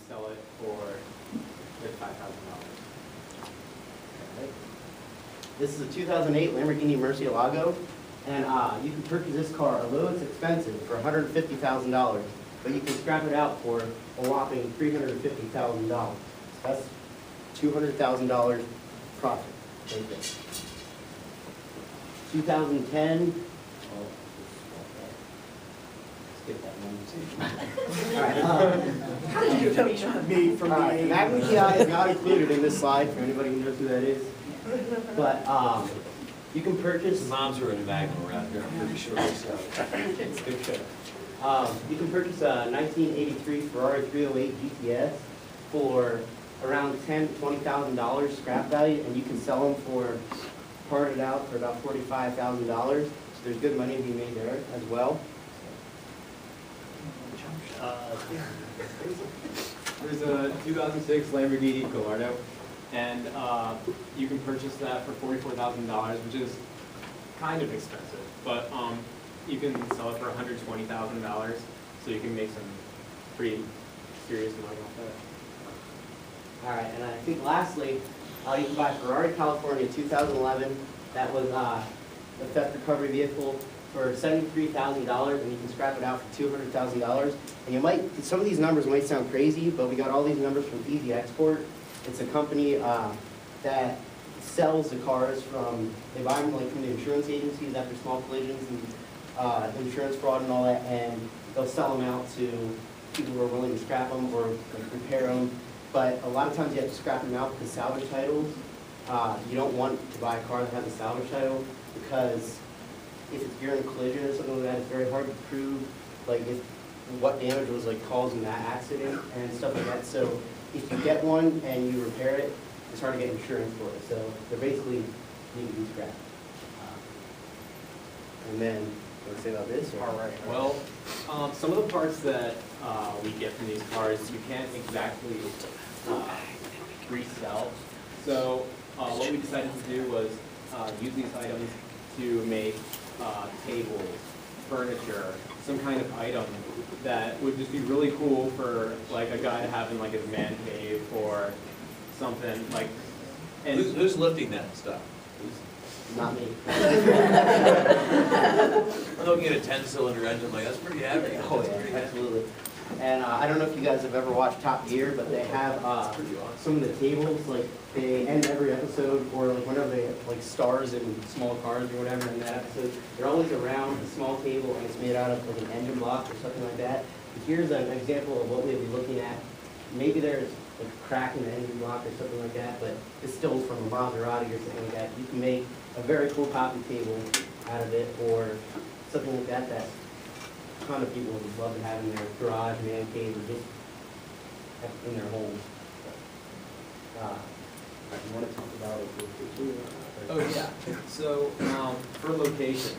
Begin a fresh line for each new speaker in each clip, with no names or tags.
sell it for $5,000.
This is a 2008 Lamborghini Murcielago, and you can purchase this car, although it's expensive, for $150,000, but you can scrap it out for a whopping $350,000. That's $200,000 profit right there. 2010. Skip that one. All right.
How did you know me from
All right.
being?
Magnum TI is not included in this slide for anybody who knows who that is. But you can purchase.
Moms are in a Magnum around here, I'm pretty sure. So.
It's a good show. You can purchase a 1983 Ferrari 308 GTS for around $10,000 to $20,000 scrap value, and you can sell them for parted out for about $45,000. So there's good money to be made there as well.
There's a 2006 Lamborghini Gallardo, and you can purchase that for $44,000, which is kind of expensive, but you can sell it for $120,000, so you can make some pretty serious money off that.
All right, and I think lastly, you can buy a Ferrari California 2011. That was a theft recovery vehicle for $73,000, and you can scrap it out for $200,000. And you might, some of these numbers might sound crazy, but we got all these numbers from Easy Export. It's a company that sells the cars from, they buy them like from the insurance agencies after small collisions and insurance fraud and all that, and they'll sell them out to people who are willing to scrap them or like, repair them. But a lot of times you have to scrap them out because salvage titles, you don't want to buy a car that has a salvage title, because if you're in a collision or something like that, it's very hard to prove like if what damage was like causing that accident and stuff like that. So if you get one and you repair it, it's hard to get insurance for it. So they're basically need to be scrapped. And then, what do you say about this? Or?
All right. Well, some of the parts that we get from these cars, you can't exactly resell. So what we decided to do was use these items to make tables, furniture, some kind of item that would just be really cool for like a guy to have in like his man cave or something like. And
Who's lifting that stuff?
Not me.
I'm looking at a 10-cylinder engine, like that's pretty heavy.
Oh yeah, absolutely. And I don't know if you guys have ever watched Top Gear, but they have some of the tables, like they end every episode, or like whenever they have like stars in small cars or whatever in that episode, they're always around a small table and it's made out of like an engine block or something like that. And here's an example of what we'll be looking at. Maybe there's like a crack in the engine block or something like that, but it's still from a Maserati or something like that. You can make a very cool coffee table out of it, or something like that that a ton of people would love to have in their garage, man cave, or just in their homes. I want to talk about it.
oh yeah. So for location,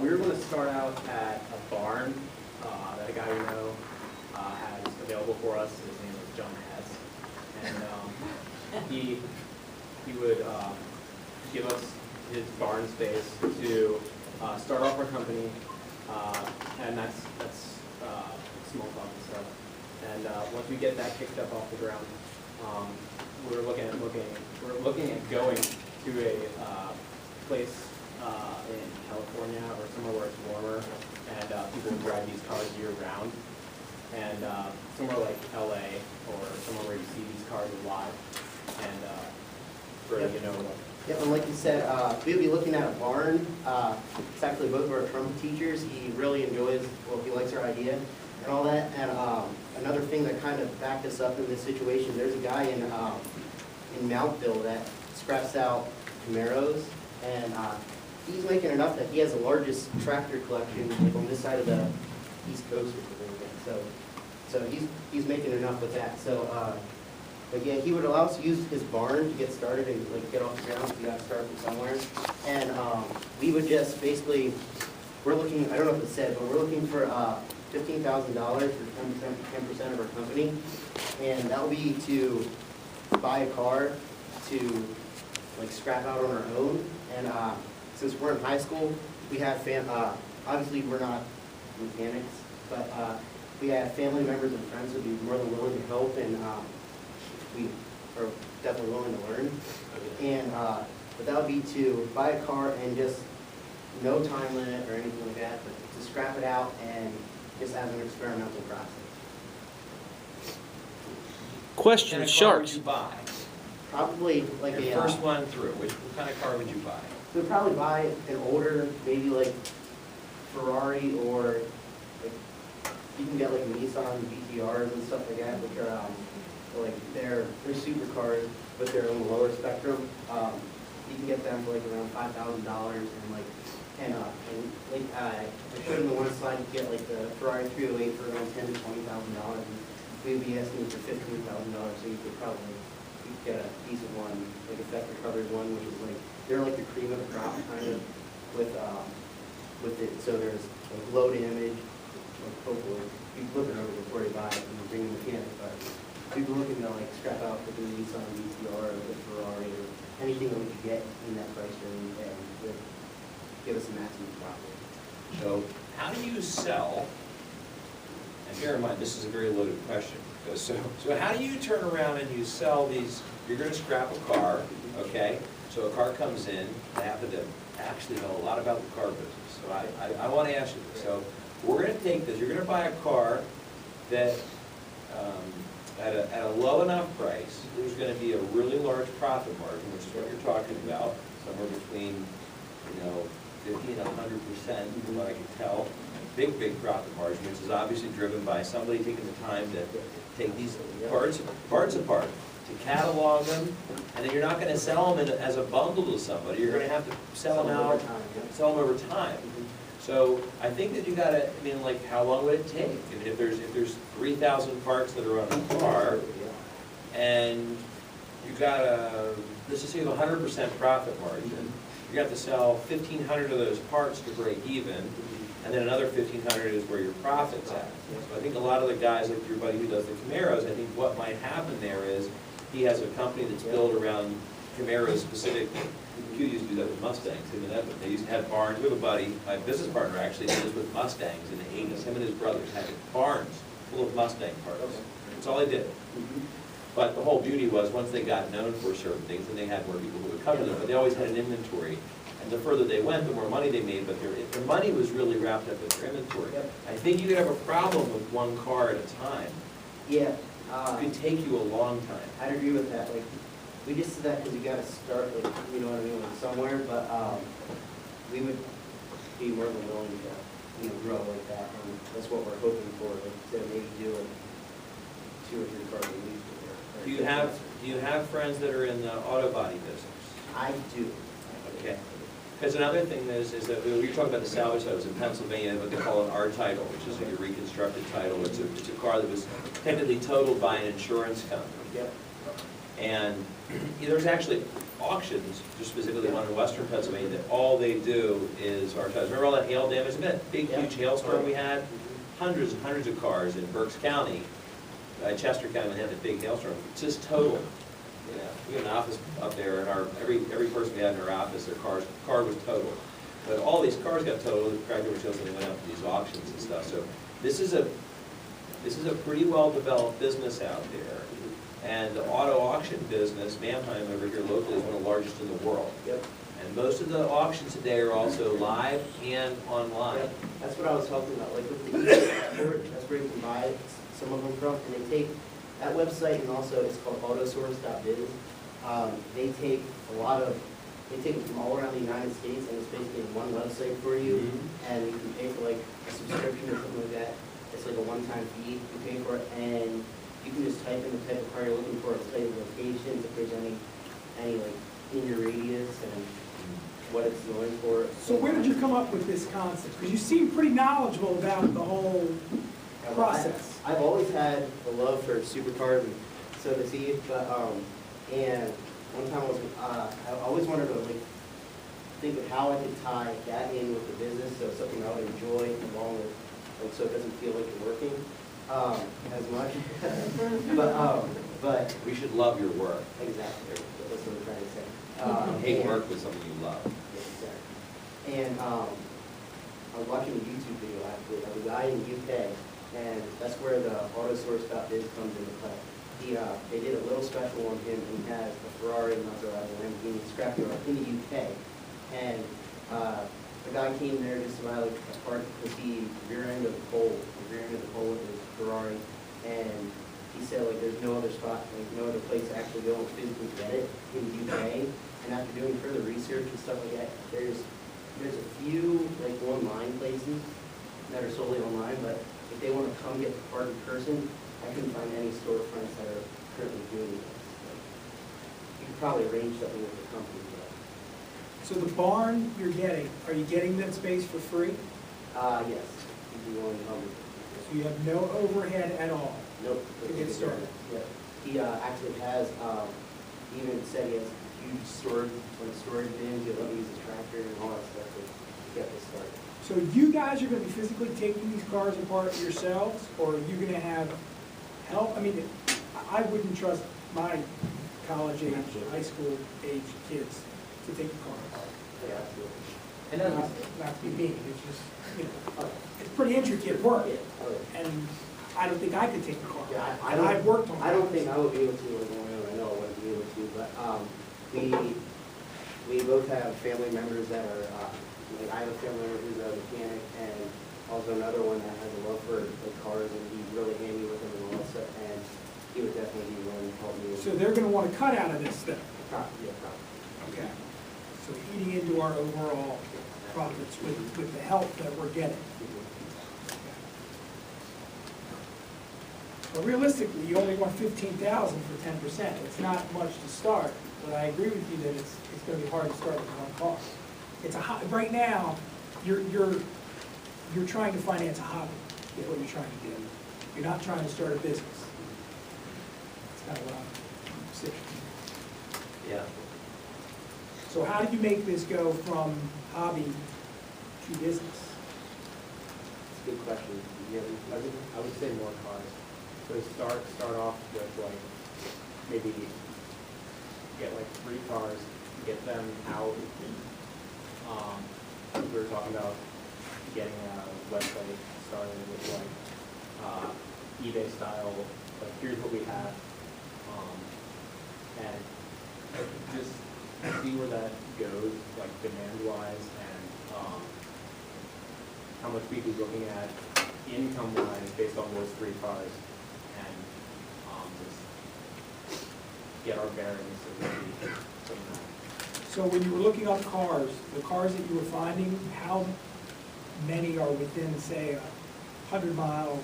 we were going to start out at a barn that a guy we know has available for us. His name is John Hess, and he would give us his barn space to start off our company, and that's small talk and stuff. And once we get that kicked up off the ground, we're looking at going to a place in California or somewhere where it's warmer, and people will drive these cars year round. And somewhere like LA or somewhere where you see these cars a lot, and where
Yep.
you know.
Yeah, and like you said, we'll be looking at a barn. It's actually both of our trumpet teachers. He really enjoys, well, he likes our idea and all that. And another thing that kind of backed us up in this situation, there's a guy in Mountville that scraps out Camaros, and he's making enough that he has the largest tractor collection on this side of the East Coast or something like that. So he's making enough with that. So, but yeah, he would allow us to use his barn to get started and like get off the ground. We got to start from somewhere, and we would just basically, we're looking. I don't know if it said, but we're looking for $15,000 for 10% of our company, and that will be to buy a car to like scrap out on our own. And since we're in high school, we have obviously we're not mechanics, but we have family members and friends who'd be more than willing to help, and we are definitely willing to learn. And but that would be to buy a car and just no time limit or anything like that, but to scrap it out and just as an experimental process.
Question,
What kind of car would
sharks.
you buy?
Probably like
Your
a
first one through, what kind of car would you buy?
we'd probably buy an older, maybe like Ferrari, or like you can get like Nissan GTRs and stuff like that, which are like they're supercars, but they're on the lower spectrum. You can get them for like around $5,000, and like I showed them the one slide, you get like the Ferrari 308 for around $10,000 to $20,000. We'd be asking for $15,000, so you could probably get a decent one, like a theft recovery one, which is like they're like the cream of the crop kind of with it. So there's like low damage. Hopefully, you flip it over before you buy it and bring the mechanic. But people looking to like scrap out with the Nissan GTR or the Ferrari or anything that we could get in that price range and would give us a maximum profit.
So how do you sell, and bear in mind, this is a very loaded question, so how do you turn around and you sell these, you're gonna scrap a car, okay? So a car comes in, I happen to actually know a lot about the car business, so I wanna ask you this. So we're gonna take this, you're gonna buy a car that, at a low enough price, there's gonna be a really large profit margin, which is what you're talking about, somewhere between, 50 and 100%, from what I can tell. Big profit margin, which is obviously driven by somebody taking the time to take these parts apart, to catalog them, and then you're not gonna sell them as a bundle to somebody, you're gonna have to sell them out, sell them over time. So I think that you gotta, like, how long would it take? I mean, if there's 3,000 parts that are on a car, and you got let's just say you have 100% profit margin, you have to sell 1,500 of those parts to break even, and then another 1,500 is where your profit's at. So I think a lot of the guys, like your buddy who does the Camaros, I think what might happen there is he has a company that's built around Camaros specific. Q used to do that with Mustangs. They used to have barns. We have a buddy, my business partner actually, did this with Mustangs in the 80s. Him and his brothers had barns full of Mustang parts. That's all they did. But the whole beauty was, once they got known for certain things, then they had more people who would come to them, but they always had an inventory. And the further they went, the more money they made, but their money was really wrapped up in their inventory. I think you could have a problem with one car at a time.
Yeah.
It could take you a long time.
I'd agree with that. Like, we just did that because you got to start, like, you know what I mean, like somewhere. But we would be more than willing to, grow like that, and that's what we're hoping for. Like, to maybe do like 2 or 3 cars a week.
Do you have friends that are in the auto body business?
I do.
Okay. Because another thing is that when you're talking about the salvage titles in Pennsylvania, what they call an R title, which is like a reconstructed title. It's a car that was technically totaled by an insurance company.
Yep.
And there's actually auctions, just specifically one in western Pennsylvania, that all they do is R titles. Remember all that hail damage? Remember that big, huge hailstorm we had? Hundreds and hundreds of cars in Berks County, Chester County, when they had the big hailstorm, just totaled. We had an office up there, and every person we had in our office, their car was totaled. But all these cars got totaled, the practical shows, and they went out to these auctions and stuff. So this is a pretty well developed business out there. And the auto auction business, Mannheim over here locally, is one of the largest in the world.
Yep.
And most of the auctions today are also live and online.
Yep. That's what I was talking about. Like with the e-export, that's where you can buy some of them from, and they take that website, and also it's called autosource.biz. They take it from all around the United States, and it's basically one website for you, and you can pay for like a subscription or something like that. It's like a one-time fee, you pay for it, and you can just type in the type of car you're looking for, type of locations, if there's any like in your radius, and what it's going for.
So where did you come up with this concept? Because you seem pretty knowledgeable about the whole process.
I've always had a love for supercars, and so does he. But and one time I always wanted to like think of how I could tie that in with the business, so something I would enjoy along with, like, so it doesn't feel like you're working as much. But
We should love your work.
exactly, that's what I'm trying to say.
Hate
and-
work with something you love.
Yes, sir. And I was watching a YouTube video actually of a guy in the UK, and that's where the autosource.biz comes into play. They did a little special on him, and he has a Ferrari, Maserati, Lamborghini scrapyard in the UK. And the guy came there just to buy like a part because the rear end of the pole with his Ferrari, and he said like there's no other spot, like no other place to actually go and physically get it in the UK. And after doing further research and stuff like that, there's a few like online places that are solely online, but if they want to come get the part in person, I couldn't find any storefronts that are currently doing this. Like, you could probably arrange something with the company, but.
So the barn you're getting, are you getting that space for free?
Yes, you'd be willing to help me.
So you have no overhead at all?
Nope.
To get started?
Yeah. He actually has, he even said he has huge storage bins, he'll let me use his tractor and all that stuff to get this started.
So you guys are gonna be physically taking these cars apart yourselves, or are you gonna have help? I mean, I wouldn't trust my college age, high school age kids to take the car apart.
Yeah, absolutely.
And
Not to be mean, it's just, you know, it's pretty intricate work.
Yeah, oh, yeah.
And I don't think I could take the car.
Yeah,
And I've worked on
I don't
cars.
think I would be able to on my own. I know I wouldn't be able to, but we both have family members that are, like I have a family member who's a mechanic, and also another one that has a love for the cars, and he's really handy with them and all that stuff, and he would definitely be willing to help me.
So they're gonna wanna cut out of this then?
Yeah, probably.
Okay. So eating into our overall profits with the help that we're getting. But realistically, you only want 15,000 for 10%. It's not much to start, but I agree with you that it's gonna be hard to start with one car. It's a right now, you're trying to finance a hobby, is what you're trying to do. You're not trying to start a business. That's kind of what I'm saying.
Yeah.
So how did you make this go from hobby to business?
It's a good question. Yeah,
I would say more cars. So start off with like, maybe get like 3 cars, get them out. We were talking about getting a website started with like eBay style, like here's what we have. And just see where that goes, like demand wise, and how much we'd be looking at income wise based on those 3 cars, and just get our bearings so that we from that.
So when you were looking up cars, the cars that you were finding, how many are within, say, a 100-mile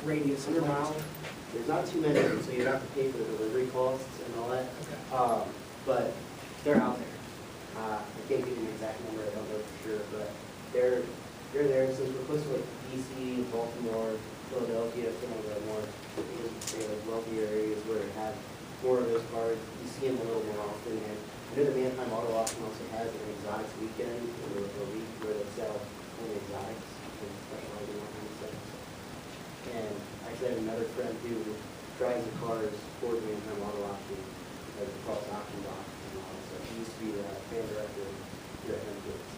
radius? of
100 miles. There's not too many, so you don't have to pay for the delivery costs and all that.
Okay.
But they're out there. I can't give you an exact number, I don't know for sure, but they're there. Since we're close to like DC, Baltimore, Philadelphia, some of the more wealthier areas where it have more of those cars, you see them a little more often. And I know the Manheim Auto Auction also has an exotics weekend, or a week where they sell only exotics and specialize in that kind of stuff. And actually, I have another friend who drives the cars for the Manheim Auto Auction as a cross auction block and all. So he used to be the fan director here at Hempfield.